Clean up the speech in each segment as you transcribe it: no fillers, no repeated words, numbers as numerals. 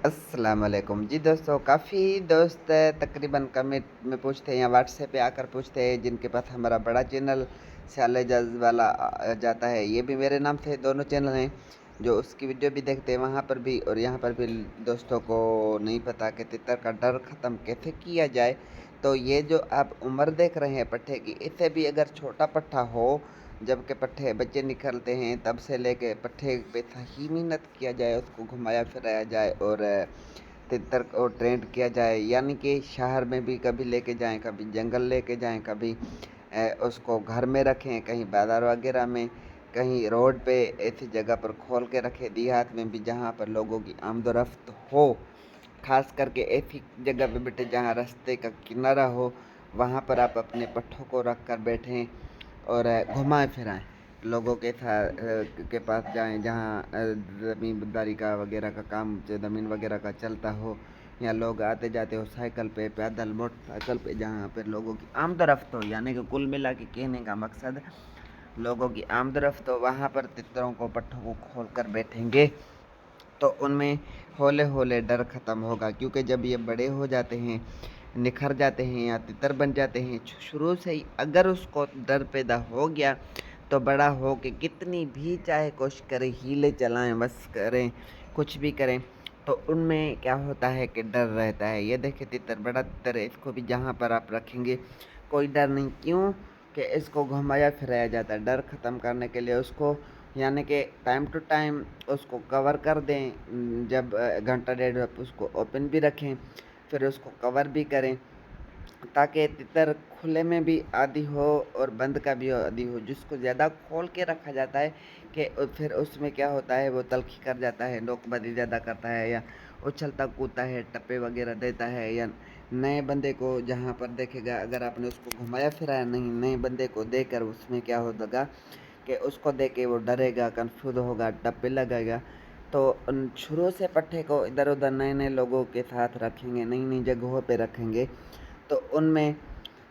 अस्सलाम वालेकुम जी दोस्तों। काफ़ी दोस्त तकरीबन कमेंट में पूछते हैं या व्हाट्सएप पे आकर पूछते हैं जिनके पास हमारा बड़ा चैनल साले जज वाला जाता है। ये भी मेरे नाम से दोनों चैनल हैं जो उसकी वीडियो भी देखते हैं वहाँ पर भी और यहाँ पर भी। दोस्तों को नहीं पता कि तितर का डर ख़त्म कैसे किया जाए। तो ये जो आप उम्र देख रहे हैं पट्ठे की, इससे भी अगर छोटा पट्ठा हो, जब के पट्ठे बच्चे निकलते हैं तब से लेके पट्ठे पे सही मेहनत किया जाए, उसको घुमाया फिराया जाए और तितर को ट्रेंड किया जाए। यानी कि शहर में भी कभी लेके जाएं, कभी जंगल लेके जाएं, कभी उसको घर में रखें, कहीं बाजार वगैरह में, कहीं रोड पे ऐसी जगह पर खोल के रखें, देहात में भी जहाँ पर लोगों की आमदोरफ्त हो। खास करके ऐसी जगह पे बैठे जहाँ रास्ते का किनारा हो, वहाँ पर आप अपने पट्ठों को रख कर बैठें और घुमाएं फिराएं। लोगों के साथ के पास जाएं जहाँ ज़मींदारी का वगैरह का काम, ज़मीन वगैरह का चलता हो, या लोग आते जाते हो साइकिल पे, पैदल, मोटरसाइकिल पे, जहाँ पर लोगों की आमदोरफ्त हो। यानी कि कुल मिला के कहने का मकसद लोगों की आमदोरफ्त हो, वहाँ पर तितरों को, पट्ठों को खोल कर बैठेंगे तो उनमें हौले हौले डर ख़त्म होगा। क्योंकि जब ये बड़े हो जाते हैं, निखर जाते हैं या तितर बन जाते हैं, शुरू से ही अगर उसको डर पैदा हो गया तो बड़ा हो के कितनी भी चाहे कोशिश करें, हीले चलाएं, बस करें, कुछ भी करें, तो उनमें क्या होता है कि डर रहता है। ये देखिए तितर, बड़ा तितर है, इसको भी जहाँ पर आप रखेंगे कोई डर नहीं। क्यों कि इसको घुमाया फिराया जाता है। डर ख़त्म करने के लिए उसको, यानी कि टाइम टू टाइम उसको कवर कर दें। जब घंटा डेढ़ आप उसको ओपन भी रखें, फिर उसको कवर भी करें, ताकि तितर खुले में भी आदी हो और बंद का भी आदी हो। जिसको ज़्यादा खोल के रखा जाता है कि फिर उसमें क्या होता है, वो तल्खी कर जाता है, नोकबंदी ज़्यादा करता है, या उछलता कूदता है, टप्पे वगैरह देता है, या नए बंदे को जहाँ पर देखेगा, अगर आपने उसको घुमाया फिराया नहीं, नए बंदे को देकर उसमें क्या होगा कि उसको देख के वो डरेगा, कन्फ्यूज़ होगा, टप्पे लगाएगा। तो शुरू से पट्ठे को इधर उधर नए नए लोगों के साथ रखेंगे, नई नई जगहों पे रखेंगे, तो उनमें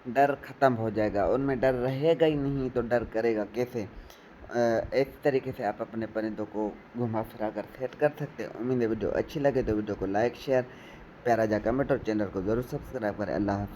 डर ख़त्म हो जाएगा। उनमें डर रहेगा ही नहीं तो डर करेगा कैसे। इस तरीके से आप अपने परिंदों को घुमा फिरा कर सेट कर सकते हैं। उम्मीद है वीडियो अच्छी लगे तो वीडियो को लाइक, शेयर, प्यारा जा कमेंट और चैनल को ज़रूर सब्सक्राइब करें। अल्लाह हाफ़िज़।